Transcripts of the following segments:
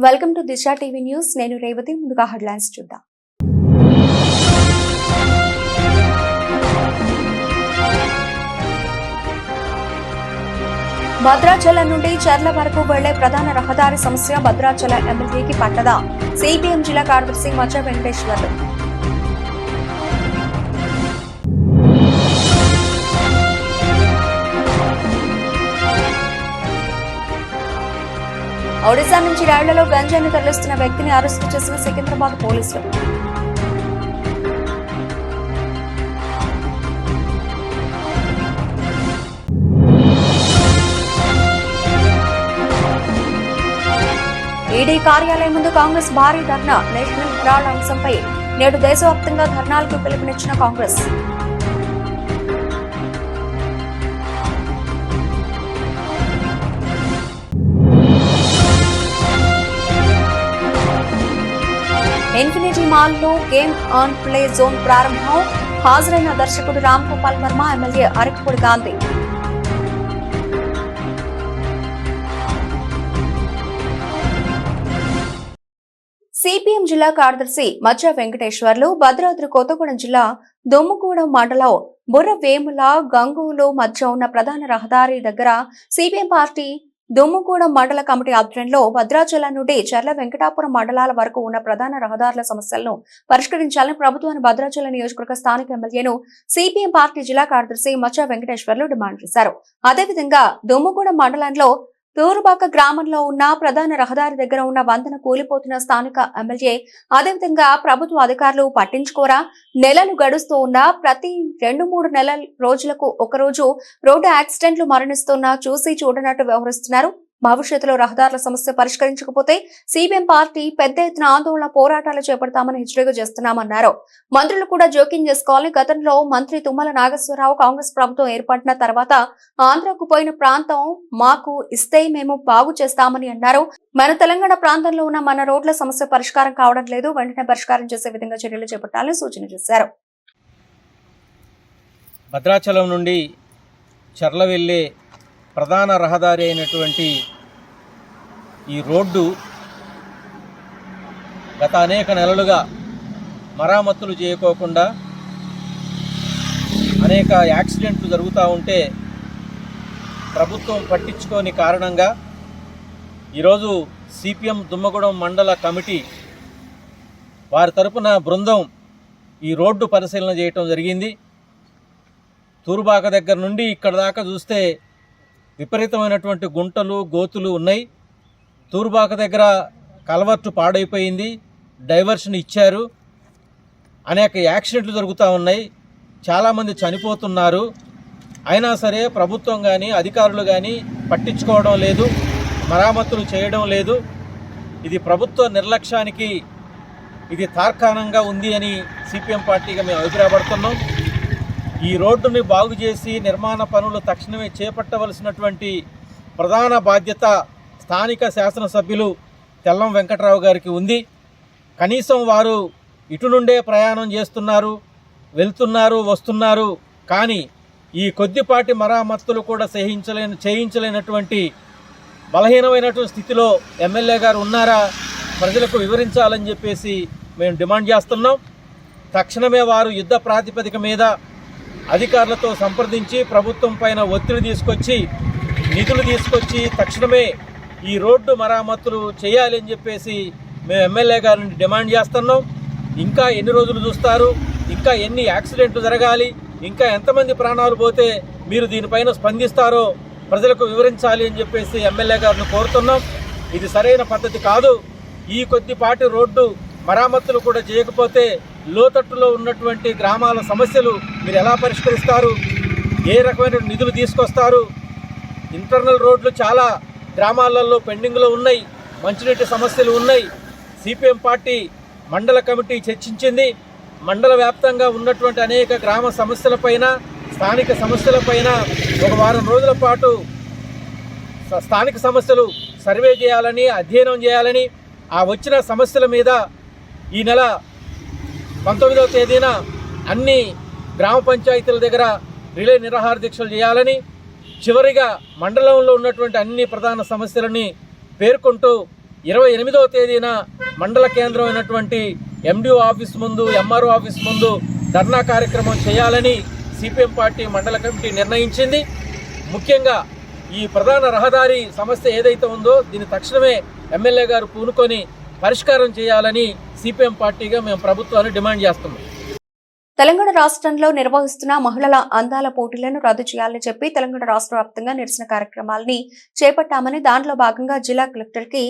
Welcome to Disha TV news. నేను రేవతి. ముందుగా headlines చూద్దాం. భద్రాచలం నుండి చర్ల వరకు వెళ్లే ప్రధాన రహదారి సమస్య భద్రాచలం ఎమ్మెల్యేకి పట్టదా? సిపిఎం జిల్లా కార్యదర్శి మచ్చ వెంకటేశ్వర్లు. ఒడిశా నుంచి రైళ్లలో గంజాయిని తరలిస్తున్న వ్యక్తిని అరెస్టు చేసిన సికింద్రాబాద్ పోలీసులు. ఈడీ కార్యాలయం ముందు కాంగ్రెస్ భారీ ధర్నా. నేషనల్ హెరాల్డ్ అంశంపై నేడు దేశవ్యాప్తంగా ధర్నాలకు పిలుపునిచ్చిన కాంగ్రెస్. ఇన్ఫినిటీ మాల్ లో గేమ్ ఆన్ ప్లే జోన్ ప్రారంభం. హాజరైన దర్శకుడు రామ్ గోపాల్ వర్మ, ఎమ్మెల్యే అరకపూడి గాంధీ. సిపిఎం జిల్లా కార్యదర్శి మచ్చ వెంకటేశ్వర్లు భద్రాద్రి కొత్తగూడెం జిల్లా దొమ్ముగూడెం మండలం బుర్రవేముల గంగూలు మధ్య ఉన్న ప్రధాన రహదారి దగ్గర సిపిఎం పార్టీ దొమ్ముగూడెం మండల కమిటీ ఆధ్వర్యంలో భద్రాచలం నుండి చర్ల వెంకటాపురం మండలాల వరకు ఉన్న ప్రధాన రహదారుల సమస్యలను పరిష్కరించాలని ప్రభుత్వాన్ని భద్రాచలం నియోజకవర్గ స్థానిక ఎమ్మెల్యేను సిపిఎం పార్టీ జిల్లా కార్యదర్శి మచ్చ వెంకటేశ్వర్లు డిమాండ్ చేశారు. అదేవిధంగా దొమ్ముగూడెం మండలంలో తూరుబాక గ్రామంలో ఉన్న ప్రధాన రహదారి దగ్గర ఉన్న వంతెన కూలిపోతున్న స్థానిక ఎమ్మెల్యే అదేవిధంగా ప్రభుత్వ అధికారులు పట్టించుకోరా? నెలలు గడుస్తూ ఉన్నా ప్రతి 2-3 రోజులకు ఒకరోజు రోడ్డు యాక్సిడెంట్లు మరణిస్తున్నా చూసి చూడనట్టు వ్యవహరిస్తున్నారు. భవిష్యత్తులో రహదారుల సమస్య పరిష్కరించకపోతే సిపిఎం పార్టీ పెద్ద ఎత్తున ఆందోళన పోరాటాలు చేపడతామని హెచ్చరిక చేస్తున్నామన్నారు. మంత్రులు కూడా జోక్యం చేసుకోవాలని. గతంలో మంత్రి తుమ్మల నాగేశ్వరరావు కాంగ్రెస్ ప్రభుత్వం ఏర్పడిన తర్వాత ఆంధ్రకు పోయిన ప్రాంతం మాకు ఇస్తే మేము బాగు చేస్తామని అన్నారు. మన తెలంగాణ ప్రాంతంలో ఉన్న మన రోడ్ల సమస్య పరిష్కారం కావడం లేదు. వెంటనే పరిష్కారం చేసే విధంగా చర్యలు చేపట్టాలని సూచన చేశారు. భద్రాచలం నుండి చర్ల వెళ్లే ప్రధాన రహదారి అయినటువంటి ఈ రోడ్డు గత అనేక నెలలుగా మరామతులు చేయకోకుండా అనేక యాక్సిడెంట్లు జరుగుతూ ఉంటే ప్రభుత్వం పట్టించుకోని కారణంగా ఈరోజు సిపిఎం దుమ్మగూడెం మండల కమిటీ వారి తరపున బృందం ఈ రోడ్డు పరిశీలన చేయటం జరిగింది. తూరుబాక దగ్గర నుండి ఇక్కడ దాకా చూస్తే విపరీతమైనటువంటి గుంటలు గోతులు ఉన్నాయి. తూరుబాక దగ్గర కల్వర్టు పాడైపోయింది, డైవర్షన్ ఇచ్చారు, అనేక యాక్సిడెంట్లు జరుగుతూ ఉన్నాయి, చాలామంది చనిపోతున్నారు. అయినా సరే ప్రభుత్వం కానీ అధికారులు కానీ పట్టించుకోవడం లేదు, మరామతులు చేయడం లేదు. ఇది ప్రభుత్వ నిర్లక్ష్యానికి ఇది తార్కాణంగా ఉంది అని సిపిఎం పార్టీగా మేము అభిప్రాయపడుతున్నాం. ఈ రోడ్డుని బాగు చేసి నిర్మాణ పనులు తక్షణమే చేపట్టవలసినటువంటి ప్రధాన బాధ్యత స్థానిక శాసనసభ్యులు తెల్లం వెంకట్రావు గారికి ఉంది. కనీసం వారు ఇటు నుండే ప్రయాణం చేస్తున్నారు, వెళ్తున్నారు, వస్తున్నారు. కానీ ఈ కొద్దిపాటి మరామత్తులు కూడా చేయించలేనటువంటి బలహీనమైనటువంటి స్థితిలో ఎమ్మెల్యే గారు ఉన్నారా? ప్రజలకు వివరించాలని చెప్పేసి మేము డిమాండ్ చేస్తున్నాం. తక్షణమే వారు యుద్ధ ప్రాతిపదిక మీద అధికారులతో సంప్రదించి ప్రభుత్వం పైన ఒత్తిడి తీసుకొచ్చి నిధులు తీసుకొచ్చి తక్షణమే ఈ రోడ్డు మరామతులు చేయాలి అని చెప్పేసి మేము ఎమ్మెల్యే గారిని డిమాండ్ చేస్తున్నాం. ఇంకా ఎన్ని రోజులు చూస్తారు? ఇంకా ఎన్ని యాక్సిడెంట్లు జరగాలి? ఇంకా ఎంతమంది ప్రాణాలు పోతే మీరు దీనిపైన స్పందిస్తారో ప్రజలకు వివరించాలి అని చెప్పేసి ఎమ్మెల్యే గారిని కోరుతున్నాం. ఇది సరైన పద్ధతి కాదు. ఈ కొద్దిపాటి రోడ్డు మరామతులు కూడా చేయకపోతే లోతట్టులో ఉన్నటువంటి గ్రామాల సమస్యలు మీరు ఎలా పరిష్కరిస్తారు? ఏ రకమైన నిధులు తీసుకొస్తారు? ఇంటర్నల్ రోడ్లు చాలా గ్రామాలలో పెండింగ్లో ఉన్నాయి, మంచినీటి సమస్యలు ఉన్నాయి. సిపిఎం పార్టీ మండల కమిటీ చర్చించింది. మండల వ్యాప్తంగా ఉన్నటువంటి అనేక గ్రామ సమస్యలపైన, స్థానిక సమస్యలపైన ఒక వారం రోజుల పాటు స్థానిక సమస్యలు సర్వే చేయాలని, అధ్యయనం చేయాలని, ఆ వచ్చిన సమస్యల మీద ఈ నెల 19వ తేదీన అన్ని గ్రామ పంచాయతీల దగ్గర రిలే నిరాహార దీక్షలు చేయాలని, చివరిగా మండలంలో ఉన్నటువంటి అన్ని ప్రధాన సమస్యలని పేర్కొంటూ 28వ తేదీన మండల కేంద్రం అయినటువంటి ఎండిఓ ఆఫీస్ ముందు, ఎంఆర్ఓ ఆఫీస్ ముందు ధర్నా కార్యక్రమం చేయాలని సిపిఎం పార్టీ మండల కమిటీ నిర్ణయించింది. ముఖ్యంగా ఈ ప్రధాన రహదారి సమస్య ఏదైతే ఉందో దీన్ని తక్షణమే ఎమ్మెల్యే గారు పూనుకొని పరిష్కారం చేయాలని సిపిఎం పార్టీగా మేము ప్రభుత్వాన్ని డిమాండ్ చేస్తున్నాం. తెలంగాణ రాష్ట్రంలో నిర్వహిస్తున్న మహిళల అందాల పోటీలను రద్దు చేయాలని చెప్పి తెలంగాణ రాష్ట్ర వ్యాప్తంగా నిరసన కార్యక్రమాలని చేపట్టామని, దాంట్లో భాగంగా జిల్లా కలెక్టర్ కి,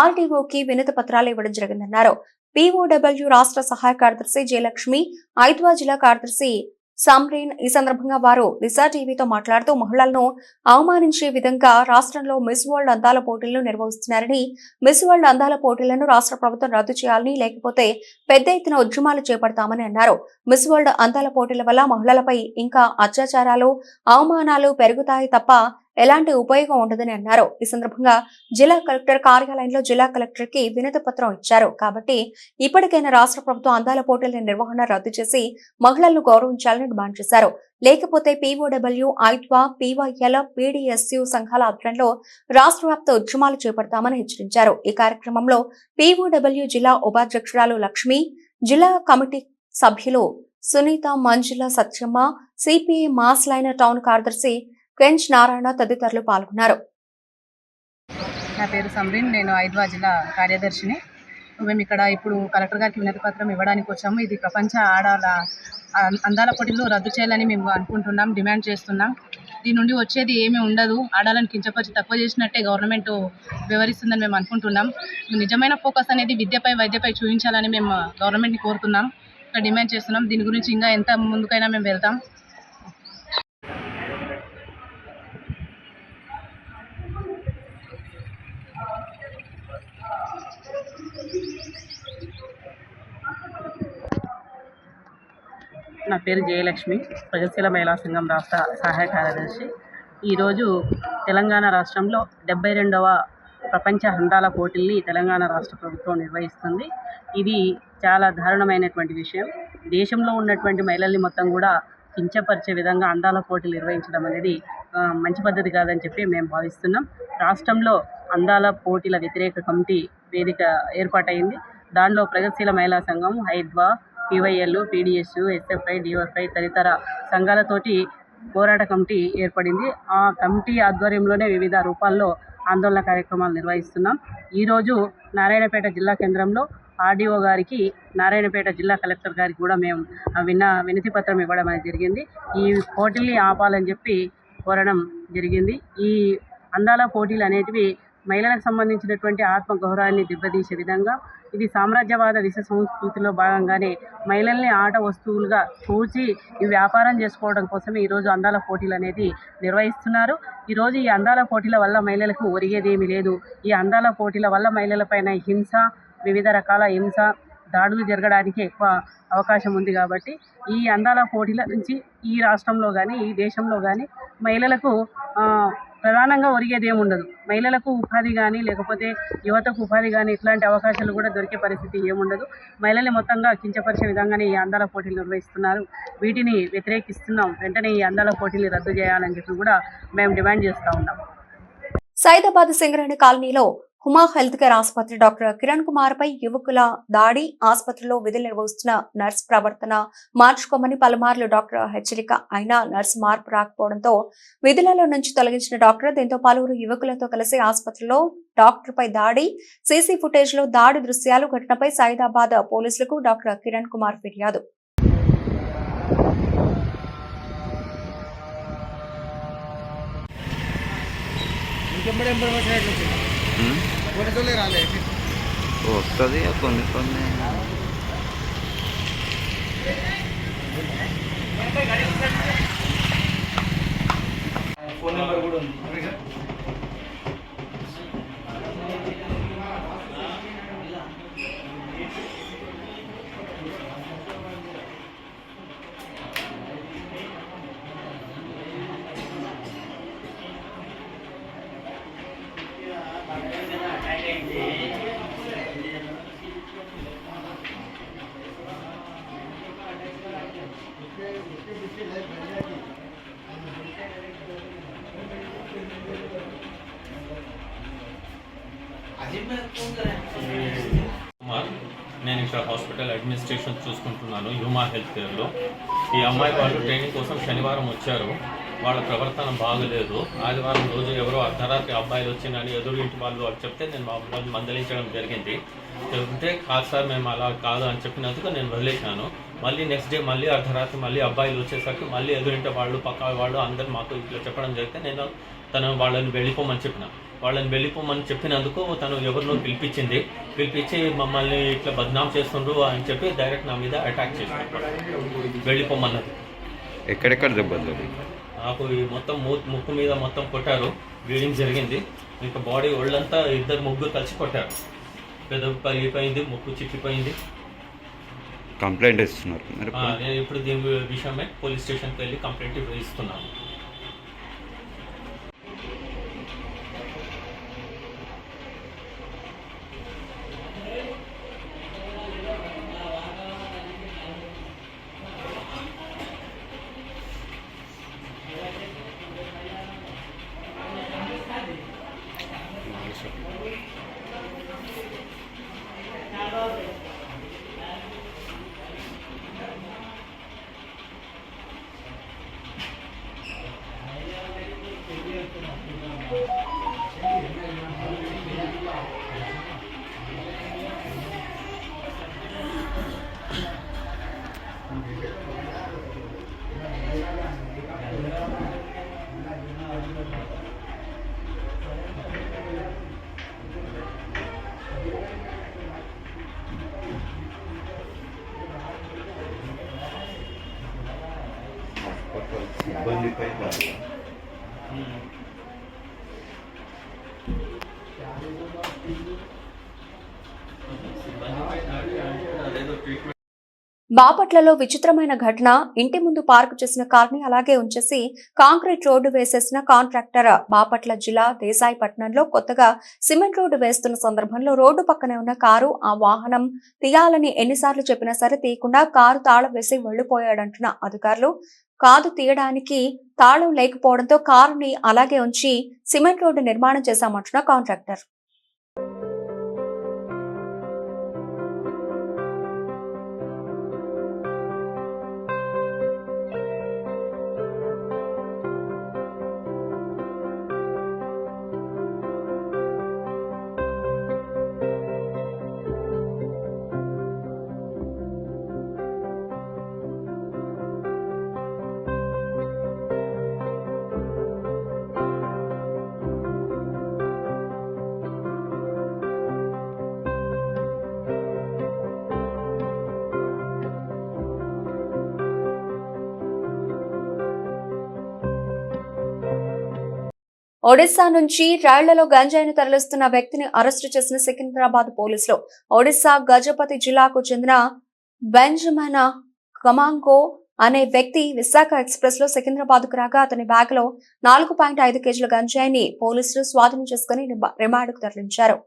ఆర్డీఓకి వినతి పత్రాలు ఇవ్వడం జరిగిందన్నారు. పీఓడబ్ల్యూ రాష్ట్ర సహాయ కార్యదర్శి జయలక్ష్మి, ఐద్వా జిల్లా కార్యదర్శి సమ్రీన్. ఈ సందర్భంగా వారు దిశా టీవీతో మాట్లాడుతూ మహిళలను అవమానించే విధంగా రాష్ట్రంలో మిస్ వరల్డ్ అందాల పోటీలను నిర్వహిస్తున్నారని, మిస్ వరల్డ్ అందాల పోటీలను రాష్ట్ర ప్రభుత్వం రద్దు చేయాలని, లేకపోతే పెద్ద ఎత్తున ఉద్యమాలు చేపడతామని అన్నారు. మిస్ వరల్డ్ అందాల పోటీల వల్ల మహిళలపై ఇంకా అత్యాచారాలు, అవమానాలు పెరుగుతాయి తప్ప ఎలాంటి ఉపయోగం ఉండదని అన్నారు. ఈ సందర్భంగా జిల్లా కలెక్టర్ కార్యాలయంలో జిల్లా కలెక్టర్ కి వినతి పత్రం ఇచ్చారు. కాబట్టి ఇప్పటికైనా రాష్ట్ర ప్రభుత్వం అందాల పోటీల నిర్వహణ రద్దు చేసి మహిళలను గౌరవించాలని డిమాండ్ చేశారు. లేకపోతే పీఓడబ్ల్యూ, ఐద్వా, పీవైఎల్, పీడీఎస్యు సంఘాల ఆధ్వర్యంలో రాష్ట్ర వ్యాప్త ఉద్యమాలు చేపడతామని హెచ్చరించారు. ఈ కార్యక్రమంలో పీఓడబ్ల్యూ జిల్లా ఉపాధ్యక్షురాలు లక్ష్మి, జిల్లా కమిటీ సభ్యులు సునీత, మంజుల, సత్యమ్మ, సిపిఐ మాస్లైన టౌన్ కార్యదర్శి కెంచ్ నారాయణ తదితరులు పాల్గొన్నారు. నా పేరు సమ్రీన్, నేను ఐద్వా జిల్లా కార్యదర్శిని. మేము ఇక్కడ ఇప్పుడు కలెక్టర్ గారికి వినతి పత్రం ఇవ్వడానికి వచ్చాము. ఇది ప్రపంచ ఆడాల అందాల పోటీలు రద్దు చేయాలని మేము అనుకుంటున్నాం, డిమాండ్ చేస్తున్నాం. దీని నుండి వచ్చేది ఏమీ ఉండదు. ఆడాలను కించపరిచి తక్కువ చేసినట్టే గవర్నమెంట్ వివరిస్తుందని మేము అనుకుంటున్నాం. నిజమైన ఫోకస్ అనేది విద్యపై, వైద్యపై చూపించాలని మేము గవర్నమెంట్ని కోరుతున్నాం, ఇక్కడ డిమాండ్ చేస్తున్నాం. దీని గురించి ఇంకా ఎంత ముందుకైనా మేము వెళ్తాం. నా పేరు జయలక్ష్మి, ప్రగతిశీల మహిళా సంఘం రాష్ట్ర సహాయ కార్యదర్శి. ఈరోజు తెలంగాణ రాష్ట్రంలో 72వ ప్రపంచ అందాల పోటీల్ని తెలంగాణ రాష్ట్ర ప్రభుత్వం నిర్వహిస్తుంది. ఇది చాలా దారుణమైనటువంటి విషయం. దేశంలో ఉన్నటువంటి మహిళల్ని మొత్తం కూడా కించపరిచే విధంగా అందాల పోటీలు నిర్వహించడం అనేది మంచి పద్ధతి కాదని చెప్పి మేము భావిస్తున్నాం. రాష్ట్రంలో అందాల పోటీల వ్యతిరేక కమిటీ వేదిక ఏర్పాటైంది. దానిలో ప్రగతిశీల మహిళా సంఘం, ఐద్వా, పీవైఎల్, పీడీఎస్యు, ఎస్ఎఫ్ఐ, డిఎఫ్ఐ తదితర సంఘాలతోటి పోరాట కమిటీ ఏర్పడింది. ఆ కమిటీ ఆధ్వర్యంలోనే వివిధ రూపాల్లో ఆందోళన కార్యక్రమాలు నిర్వహిస్తున్నాం. ఈరోజు నారాయణపేట జిల్లా కేంద్రంలో ఆర్డీఓ గారికి, నారాయణపేట జిల్లా కలెక్టర్ గారికి కూడా మేము వినతి పత్రం ఇవ్వడం అనేది జరిగింది. ఈ పోటీల్ని ఆపాలని చెప్పి కోరడం జరిగింది. ఈ అందాల పోటీలు అనేటివి మహిళలకు సంబంధించినటువంటి ఆత్మగౌరవాన్ని దెబ్బతీసే విధంగా, ఇది సామ్రాజ్యవాద విష సంస్కృతిలో భాగంగానే మహిళల్ని ఆట వస్తువులుగా చూచి ఈ వ్యాపారం చేసుకోవడం కోసమే ఈరోజు అందాల పోటీలు అనేది నిర్వహిస్తున్నారు. ఈరోజు ఈ అందాల పోటీల వల్ల మహిళలకు ఒరిగేదేమీ లేదు. ఈ అందాల పోటీల వల్ల మహిళలపైన హింస, వివిధ రకాల హింస, దాడులు జరగడానికి ఎక్కువ అవకాశం ఉంది. కాబట్టి ఈ అందాల పోటీల నుంచి ఈ రాష్ట్రంలో కానీ, ఈ దేశంలో కానీ మహిళలకు ప్రధానంగా ఒరిగేది ఏముండదు. మహిళలకు ఉపాధి కానీ, లేకపోతే యువతకు ఉపాధి కానీ ఇట్లాంటి అవకాశాలు కూడా దొరికే పరిస్థితి ఏముండదు. మహిళల్ని మొత్తంగా కించపరిచే విధంగానే ఈ అందాల పోటీలు నిర్వహిస్తున్నారు. వీటిని వ్యతిరేకిస్తున్నాం. వెంటనే ఈ అందాల పోటీలు రద్దు చేయాలని చెప్పి కూడా మేము డిమాండ్ చేస్తూ ఉన్నాం. సైదాబాద్ సింగరేణి కాలనీలో హుమా హెల్త్ కేర్ ఆసుపత్రి డాక్టర్ కిరణ్ కుమార్ పై యువకుల దాడి, ఆసుపత్రిలో విధులు నిర్వహిస్తున్న నర్స్ ప్రవర్తన మార్చుకోమని పలుమార్లు డాక్టర్ హెచ్చరిక అయినా నర్స్ మార్పు రాకపోవడంతో విధులలో నుంచి తొలగించిన డాక్టర్, దీంతో పలువురు యువకులతో కలిసి ఆసుపత్రిలో డాక్టర్ పై దాడి, సీసీ ఫుటేజ్ లో దాడి దృశ్యాలు. ఘటనపై సైదాబాద్ పోలీసులకు డాక్టర్ కిరణ్ కుమార్ ఫిర్యాదు. వస్తుంది కొన్ని కొన్ని ఫోన్ నెంబర్ కూడా ఉంది. కుమార్, నేను ఇక్కడ హాస్పిటల్ అడ్మినిస్ట్రేషన్ చూసుకుంటున్నాను హ్యూమా హెల్త్ కేర్లో. ఈ అమ్మాయి వాళ్ళు ట్రైనింగ్ కోసం శనివారం వచ్చారు. వాళ్ళ ప్రవర్తన బాగలేదు. ఆదివారం రోజు ఎవరో అర్ధరాత్రి అబ్బాయిలు వచ్చిందని ఎదురు ఇంటి వాళ్ళు చెప్తే నేను వాళ్ళు మందలించడం జరిగింది. చెప్తే కాదు సార్ మేము అలా కాదు అని చెప్పినందుకు నేను వదిలేసినాను. మళ్ళీ నెక్స్ట్ డే మళ్ళీ అర్ధరాత్రి మళ్ళీ అబ్బాయిలు వచ్చేసరికి మళ్ళీ ఎదురింటి వాళ్ళు పక్క వాళ్ళు అందరు మాకు ఇట్లా చెప్పడం జరిగితే నేను వాళ్ళని వెళ్ళిపోమని చెప్పిన. వాళ్ళని వెళ్ళిపోమని చెప్పినందుకు తను ఎవరినో పిలిపించి మమ్మల్ని ఇట్లా బద్నాం చేస్తుండ్రు అని చెప్పి డైరెక్ట్ నా మీద అటాక్ చేస్తున్నారు. వెళ్ళిపోమన్నది. ఎక్కడెక్కడ దెబ్బలు? నాకు ఈ మొత్తం ముక్కు మీద మొత్తం కొట్టారు, బ్లీడింగ్ జరిగింది. ఇంకా బాడీ ఒళ్ళంతా ముగ్గురు కలిసి కొట్టారు. పెదవి పగిలిపోయింది, ముక్కు చిక్కిపోయింది. కంప్లైంట్ ఇస్తున్నారు? నేను ఇప్పుడు దీని విషయమే పోలీస్ స్టేషన్కి వెళ్ళి కంప్లైంట్ ఇస్తున్నాను. సిబ్బందిపై బాపట్లలో విచిత్రమైన ఘటన. ఇంటి ముందు పార్కు చేసిన కార్ని అలాగే ఉంచేసి కాంక్రీట్ రోడ్డు వేసేసిన కాంట్రాక్టర్. బాపట్ల జిల్లా దేశాయిపట్నంలో కొత్తగా సిమెంట్ రోడ్డు వేస్తున్న సందర్భంలో రోడ్డు పక్కనే ఉన్న కారు ఆ వాహనం తీయాలని ఎన్నిసార్లు చెప్పినా సరే తీయకుండా కారు తాళం వేసి వెళ్లిపోయాడంటున్న అధికారులు. కాదు తీయడానికి తాళం లేకపోవడంతో కారుని అలాగే ఉంచి సిమెంట్ రోడ్డు నిర్మాణం చేశామంటున్న కాంట్రాక్టర్. ఒడిశా నుంచి రైళ్లలో గంజాయిని తరలిస్తున్న వ్యక్తిని అరెస్టు చేసిన సికింద్రాబాద్ పోలీసులు. ఒడిశా గజపతి జిల్లాకు చెందిన బెంజమిన్ కమాంగో అనే వ్యక్తి విశాఖ ఎక్స్ప్రెస్ లో సికింద్రాబాద్ కు రాగా అతని బ్యాగ్ లో 4.5 కేజీల గంజాయిని పోలీసులు స్వాధీనం చేసుకుని రిమాండ్ కు తరలించారు.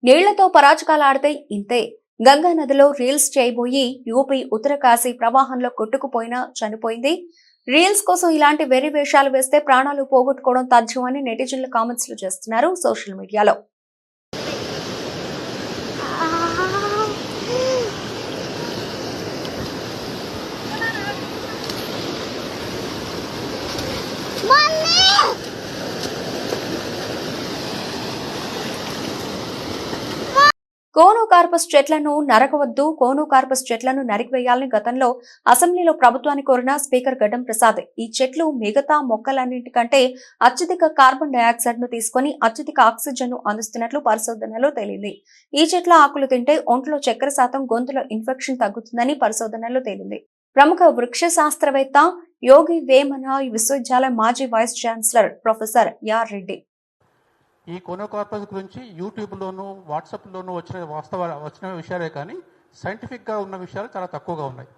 నీళ్లతో పరాచకాలాడితే ఇంతే. గంగా నదిలో రీల్స్ చేయబోయి యూపీ ఉత్తరకాశీ ప్రవాహంలో కొట్టుకుపోయినా చనిపోయింది. రీల్స్ కోసం ఇలాంటి వెర్రి వేషాలు వేస్తే ప్రాణాలు పోగొట్టుకోవడం తథ్యం అని నెటిజన్లు కామెంట్స్ లు చేస్తున్నారు సోషల్ మీడియాలో. కోనోకార్పస్ చెట్లను నరకవద్దు, కోనోకార్పస్ చెట్లను నరికివేయాలని గతంలో అసెంబ్లీలో ప్రభుత్వాన్ని కోరిన స్పీకర్ గడ్డం ప్రసాద్. ఈ చెట్లు మిగతా మొక్కలన్నింటికంటే అత్యధిక కార్బన్ డయాక్సైడ్ ను తీసుకుని అత్యధిక ఆక్సిజన్ ను అందిస్తున్నట్లు పరిశోధనలో తేలింది. ఈ చెట్ల ఆకులు తింటే ఒంట్లో చక్కెర శాతం, గొంతులో ఇన్ఫెక్షన్ తగ్గుతుందని పరిశోధనలో తేలింది. ప్రముఖ వృక్ష శాస్త్రవేత్త యోగి వేమన విశ్వవిద్యాలయం మాజీ vice chancellor professor R Reddy. ఈ కోనోకార్పస్ గురించి యూట్యూబ్లోను వాట్సాప్లోనూ వచ్చిన విషయాలే కానీ సైంటిఫిక్గా ఉన్న విషయాలు చాలా తక్కువగా ఉన్నాయి.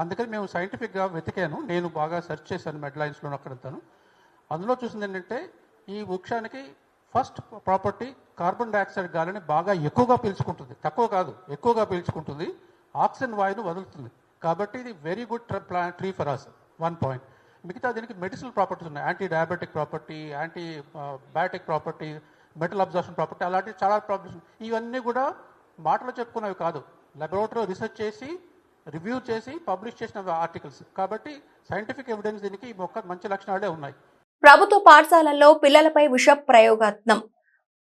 అందుకని మేము సైంటిఫిక్గా వెతికాను. నేను బాగా సెర్చ్ చేశాను మెడ్లైన్స్లోను అక్కడంతాను. అందులో చూసింది ఏంటంటే ఈ వృక్షానికి ఫస్ట్ ప్రాపర్టీ కార్బన్ డయాక్సైడ్ గాలిని బాగా ఎక్కువగా పీల్చుకుంటుంది. తక్కువ కాదు, ఎక్కువగా పీల్చుకుంటుంది. ఆక్సిజన్ వాయువును వదులుతుంది. కాబట్టి ఇది very good tree for us. 1 point. మిగతా దీనికి మెడిసినల్ ప్రాపర్టీస్ ఉన్నాయి. Anti diabetic property, antibiotic property, metal absorption property, అలాంటి చాలా ప్రాపర్టీస్. ఇవన్నీ కూడా మాటలు చెప్పుకున్నవి కాదు, లాబొరేటరీలో రీసెర్చ్ చేసి రివ్యూ చేసి పబ్లిష్ చేసిన ఆర్టికల్స్. కాబట్టి సైంటిఫిక్ ఎవిడెన్స్ దీనికి ఈ మొక్క మంచి లక్షణాలే ఉన్నాయి. ప్రభుత్వ పాఠశాలల్లో పిల్లలపై విష ప్రయోగాత్నం.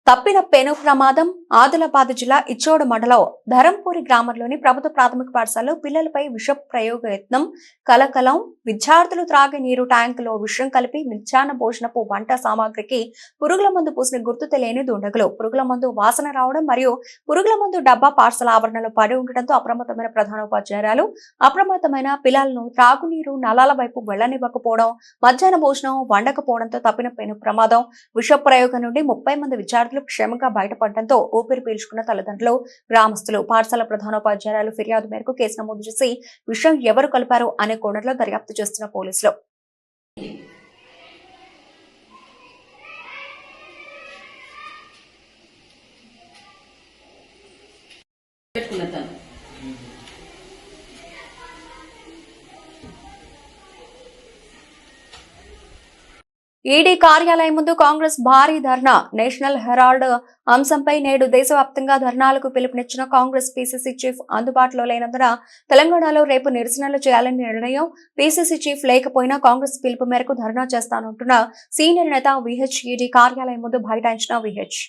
తప్పిన పెను ప్రమాదం. ఆదిలాబాద్ జిల్లా ఇచ్చోడ మండలం ధరంపూరి గ్రామంలోని ప్రభుత్వ ప్రాథమిక పాఠశాలలో పిల్లలపై విష ప్రయోగ యత్నం కలకలం. విద్యార్థులు త్రాగే నీరు ట్యాంకులో విషం కలిపి మధ్యాహ్న భోజనపు వంట సామాగ్రికి పురుగుల మందు పూసిన గుర్తు తెలియని దుండగులు. పురుగుల మందు వాసన రావడం మరియు పురుగుల మందు డబ్బా పాఠశాల ఆవరణలో పడి ఉండడంతో అప్రమత్తమైన ప్రధానోపాధ్యాయురాలు అప్రమత్తమైన పిల్లలను త్రాగునీరు నలాల వైపు వెళ్లనివ్వకపోవడం, మధ్యాహ్న భోజనం వండకపోవడంతో తప్పిన పెను ప్రమాదం. విష ప్రయోగం నుండి 30 మంది విద్యార్థులు క్షేమంగా బయటపడడంతో ఊపిరి పీల్చుకున్న తల్లిదండ్రులు, గ్రామస్తులు. పాఠశాల ప్రధానోపాధ్యాయురాలు ఫిర్యాదు మేరకు కేసు నమోదు చేసి విషయం ఎవరు కలిపారు అనే కోణంలో దర్యాప్తు చేస్తున్న పోలీసులు. ఈడీ కార్యాలయం ముందు కాంగ్రెస్ భారీ ధర్నా. నేషనల్ హెరాల్డ్ అంశంపై నేడు దేశవ్యాప్తంగా ధర్నాలకు పిలుపునిచ్చిన కాంగ్రెస్ పీసీసీ చీఫ్ అందుబాటులో లేనందున తెలంగాణలో రేపు నిరసనలు చేయాలని నిర్ణయం. పీసీసీ చీఫ్ లేకపోయినా కాంగ్రెస్ పిలుపు మేరకు ధర్నా చేస్తానంటున్న సీనియర్ నేత విహెచ్ ఈడీ కార్యాలయం ముందు బైఠాయించిన విహెచ్.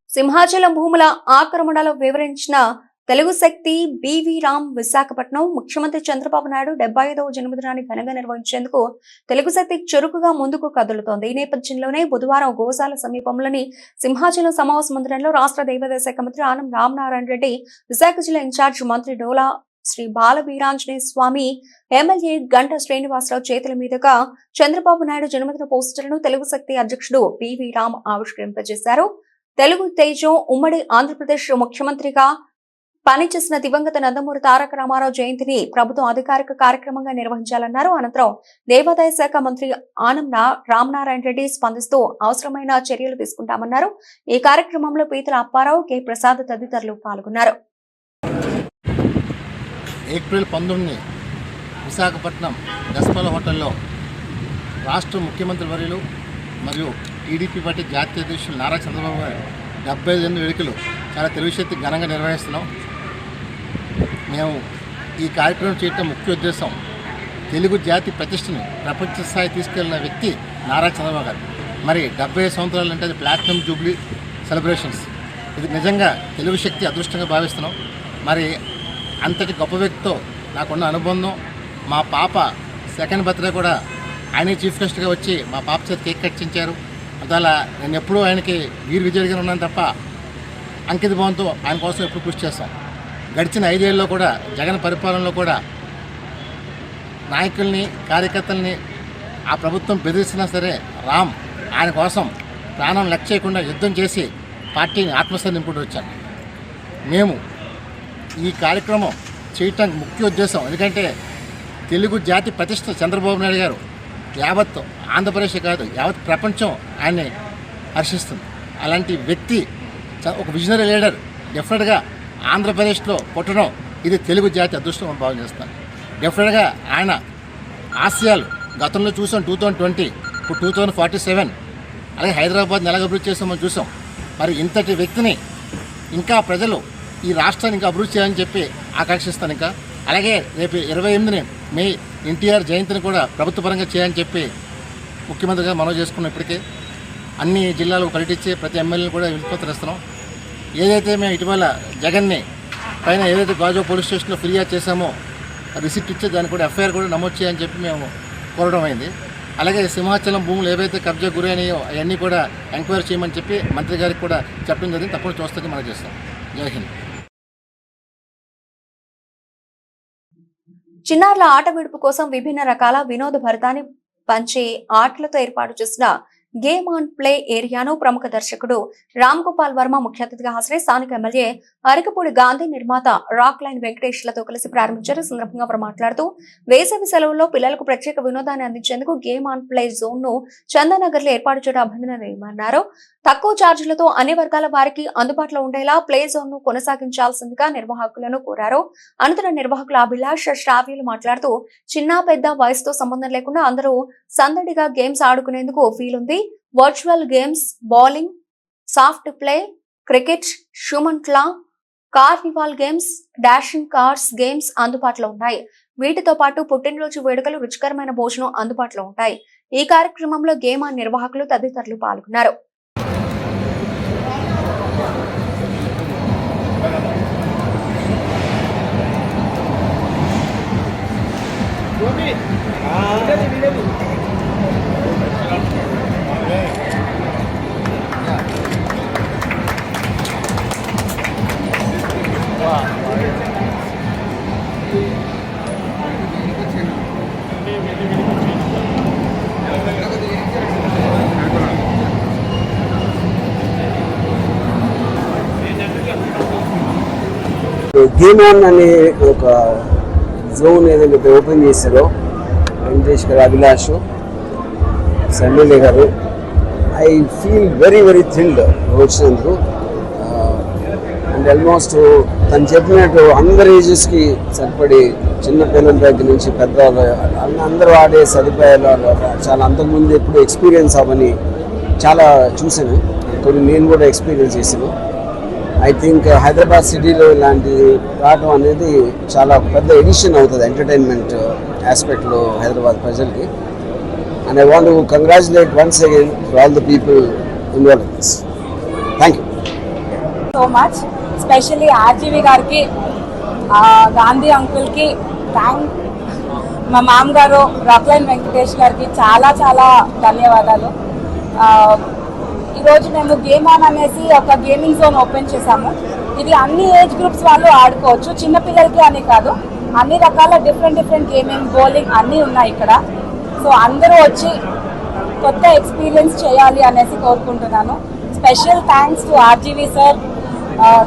సింహాచలం భూముల ఆక్రమణలో వివరించిన తెలుగు శక్తి బివి రామ్. విశాఖపట్నం ముఖ్యమంత్రి చంద్రబాబు నాయుడు 75వ జన్మదినాన్ని ఘనంగా నిర్వహించేందుకు తెలుగు శక్తి చురుకుగా ముందుకు కదులుతోంది. ఈ నేపథ్యంలోనే బుధవారం గోశాల సమీపంలోని సింహాచలం సమావేశ మందిరంలో రాష్ట్ర దేవాదాయ శాఖ మంత్రి ఆనం రామనారాయణ రెడ్డి, విశాఖ జిల్లా ఇన్ఛార్జ్ మంత్రి డోలా శ్రీ బాలవీరాంజనేయ స్వామి, ఎమ్మెల్యే గంట శ్రీనివాసరావు చేతుల మీదుగా చంద్రబాబు నాయుడు జన్మదిన పోస్టర్లను తెలుగు శక్తి అధ్యక్షుడు బివి రామ్ ఆవిష్కరింపజేశారు. తెలుగు తేజం ఉమ్మడి ఆంధ్రప్రదేశ్ ముఖ్యమంత్రిగా పనిచేసిన దివంగత నందమూరి తారక రామారావు జయంతిని ప్రభుత్వం అధికారిక కార్యక్రమంగా నిర్వహించాలన్నారు. అనంతరం దేవాదాయ శాఖ మంత్రి ఆనం రామనారాయణ రెడ్డి స్పందిస్తూ అవసరమైన చర్యలు తీసుకుంటామన్నారు. ఈ కార్యక్రమంలో పీతల అప్పారావు, కె ప్రసాద్ తదితరులు పాల్గొన్నారు. ఏప్రిల్ 19 విశాఖపట్నం దస్పల హోటల్లో రాష్ట్ర ముఖ్యమంత్రి వర్యులు మరియు టీడీపీ పార్టీ జాతీయ అధ్యక్షులు నారా చంద్రబాబు గారు 78 వేడుకలు చాలా తెలుగు శక్తి ఘనంగా నిర్వహిస్తున్నాం. మేము ఈ కార్యక్రమం చేయటం ముఖ్య ఉద్దేశం తెలుగు జాతి ప్రతిష్టని ప్రపంచ స్థాయి తీసుకెళ్లిన వ్యక్తి నారా చంద్రబాబు గారు. మరి 75 సంవత్సరాలు అంటే అది ప్లాటినం జూబ్లీ సెలబ్రేషన్స్. ఇది నిజంగా తెలుగు శక్తి అదృష్టంగా భావిస్తున్నాం. మరి అంతటి గొప్ప వ్యక్తితో నాకున్న అనుబంధం, మా పాప సెకండ్ బర్త్డే కూడా ఆయనే చీఫ్ గెస్ట్గా వచ్చి మా పాప చేత కేక్ కట్టించారు. అందువల్ల నేను ఎప్పుడూ ఆయనకి వీరు విజయుడిగా ఉన్నాను తప్ప అంకిత భావంతో ఆయన కోసం ఎప్పుడు కృషి చేస్తాం. గడిచిన 5 ఏళ్ళలో కూడా జగన్ పరిపాలనలో కూడా నాయకుల్ని, కార్యకర్తల్ని ఆ ప్రభుత్వం బెదిరిస్తున్నా సరే రామ్ ఆయన కోసం ప్రాణం లెక్క చేయకుండా యుద్ధం చేసి పార్టీని ఆత్మస్థైర్యం నింపుకుంటూ వచ్చాను. మేము ఈ కార్యక్రమం చేయటానికి ముఖ్య ఉద్దేశం ఎందుకంటే తెలుగు జాతి ప్రతిష్ట చంద్రబాబు నాయుడు గారు యావత్ ఆంధ్రప్రదేశ్ కాదు యావత్ ప్రపంచం ఆయన్ని హర్షిస్తుంది. అలాంటి వ్యక్తి ఒక విజనరీ లీడర్ డెఫినెట్గా ఆంధ్రప్రదేశ్లో పుట్టడం ఇది తెలుగు జాతి అదృష్టం అని భావన చేస్తాను. డెఫినెట్గా ఆయన ఆశయాలు గతంలో చూసాం 2020, ఇప్పుడు 2047, అలాగే హైదరాబాద్ నెలగా అభివృద్ధి చేసామని చూసాం. మరి ఇంతటి వ్యక్తిని ఇంకా ప్రజలు ఈ రాష్ట్రాన్ని ఇంకా అభివృద్ధి చేయాలని చెప్పి ఆకాంక్షిస్తాను. ఇంకా అలాగే రేపు 28 మే ఎన్టీఆర్ జయంతిని కూడా ప్రభుత్వ పరంగా చేయాలని చెప్పి ముఖ్యమంత్రిగా మనవి చేసుకున్నాం. ఇప్పటికే అన్ని జిల్లాలకు పర్యటించి ప్రతి ఎమ్మెల్యేని కూడా వినతిపత్రం. ఏదైతే మేము ఇటీవల జగన్ని పైన ఏదైతే గాజువా పోలీస్ స్టేషన్లో ఫిర్యాదు చేశామో రిసిప్ట్ ఇచ్చే దాన్ని కూడా ఎఫ్ఐఆర్ కూడా నమోదు చేయని చెప్పి మేము కోరడం అయింది. అలాగే సింహాచలం భూములు ఏవైతే కబ్జా గురైనాయో అవన్నీ కూడా ఎంక్వైరీ చేయమని చెప్పి మంత్రి గారికి కూడా చెప్పడం జరిగింది. తప్పకుండా చూస్తానికి మనం చేస్తాం. జై హింద్. చిన్నారుల ఆట విడుపు కోసం విభిన్న రకాల వినోద భరితాన్ని పంచే ఆటలతో ఏర్పాటు చేసిన గేమ్ ఆన్ ప్లే ఏరియాను ప్రముఖ దర్శకుడు రామ్ గోపాల్ వర్మ ముఖ్య అతిథిగా హాజరై స్థానిక ఎమ్మెల్యే అరకపూడి గాంధీ నిర్మాత రాక్ లైన్ వెంకటేష్లతో కలిసి ప్రారంభించారు. ఈ సందర్భంగా వారు మాట్లాడుతూ వేసవి సెలవుల్లో పిల్లలకు ప్రత్యేక వినోదాన్ని అందించేందుకు గేమ్ ఆన్ ప్లే జోన్ ను చందానగర్ లో ఏర్పాటు చేయడం అభినందనీయమన్నారు. తక్కువ ఛార్జీలతో అన్ని వర్గాల వారికి అందుబాటులో ఉండేలా ప్లే జోన్ ను కొనసాగించాల్సిందిగా నిర్వాహకులను కోరారు. అనంతరం నిర్వాహకుల అభిలాష్ శ్రావ్యులు మాట్లాడుతూ చిన్న పెద్ద వయసుతో సంబంధం లేకుండా అందరూ సందడిగా గేమ్స్ ఆడుకునేందుకు వీలుంది. Virtual games, bowling, soft play, cricket, షూమన్ట్లా, carnival games, dashing cars games అందుబాటులో ఉన్నాయి. వీటితో పాటు పుట్టినరోజు వేడుకలు, రుచికరమైన భోజనం అందుబాటులో ఉంటాయి. ఈ కార్యక్రమంలో గేమ్ ఆన్ నిర్వాహకులు తదితరులు పాల్గొన్నారు. గేమ్ ఆన్ అనే ఒక జోన్ ఏదైతే ఓపెన్ చేశారో వెంకటేష్ గారు, అభిలాష్, ఎమ్మెల్యే గారు, I feel very very thrilled వచ్చినందుకు. అండ్ ఆల్మోస్ట్ తను చెప్పినట్టు అందరి ఏజెస్కి సరిపడి చిన్న పిల్లల దగ్గర నుంచి పెద్దవాళ్ళు అందరూ ఆడే సదుపాయాలు చాలా అంతకుముందు ఎప్పుడు ఎక్స్పీరియన్స్ అవ్వని చాలా చూశాను. కొన్ని నేను కూడా ఎక్స్పీరియన్స్ చేశాను. ఐ థింక్ హైదరాబాద్ సిటీలో ఇలాంటి రావడం అనేది చాలా పెద్ద ఎడిషన్ అవుతుంది ఎంటర్టైన్మెంట్ ఆస్పెక్ట్లో హైదరాబాద్ ప్రజలకి. And I want to congratulate once again for all the people involve in this. Thank you so much. Specially RGV గారికి, గాంధీ అంకుల్కి మా మామగారు రాక్లైన్ వెంకటేష్ గారికి చాలా చాలా ధన్యవాదాలు. ఈరోజు మేము గేమ్ ఆన్ అనేసి ఒక గేమింగ్ జోన్ ఓపెన్ చేశాము. ఇది అన్ని ఏజ్ గ్రూప్స్ వాళ్ళు ఆడుకోవచ్చు, చిన్నపిల్లలకి అని కాదు, అన్ని రకాల డిఫరెంట్ గేమింగ్, బౌలింగ్ అన్నీ ఉన్నాయి ఇక్కడ. సో అందరూ వచ్చి కొత్త ఎక్స్పీరియన్స్ చేయాలి అనేసి కోరుకుంటున్నాను. Special thanks to RGV sir,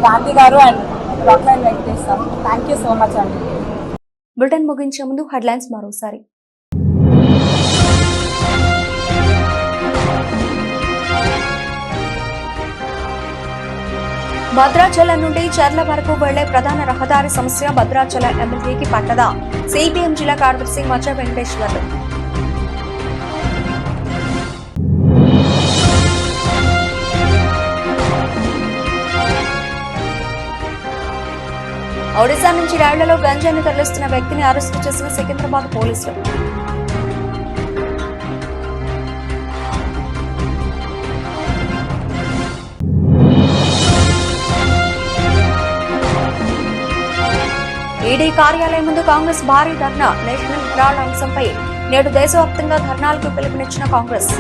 Gandhi garu and Rockline Venkatesh sir. Thank you so much అండి. బులెటిన్ ముగించే ముందు హెడ్లైన్స్ మరోసారి. భద్రాచలం నుండి చర్ల వరకు వెళ్లే ప్రధాన రహదారి సమస్య భద్రాచల ఎమ్మెల్యేకి పట్టదా? సిపిఎం జిల్లా కార్యదర్శి మచ్చా వెంకటేశ్వర్లు. ఒడిశా నుంచి రైళ్లలో గంజాన్ని తరలిస్తున్న వ్యక్తిని అరెస్టు చేసిన సికింద్రాబాద్ పోలీసులు. ఈడీ కార్యాలయం ముందు కాంగ్రెస్ భారీ ధర్నా. నేషనల్ హెరాల్డ్ అంశంపై నేడు దేశవ్యాప్తంగా ధర్నాలకు పిలుపునిచ్చిన కాంగ్రెస్.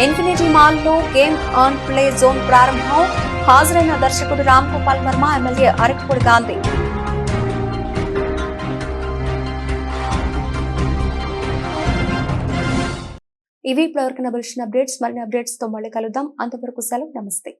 ఇన్ఫినిటీ మాల్ లో గేమ్ ఆన్ ప్లే జోన్ ప్రారంభం. హాజరైన దర్శకుడు రామ్ గోపాల్ వర్మ, ఎమ్మెల్యే అరకపూడి గాంధీ. ఇవి ఇప్పటివరకు నబిల్చిన అప్డేట్స్. మరిన్ని అప్డేట్స్ తో మళ్ళీ కలుద్దాం. అంతవరకు సెలవు. నమస్తే.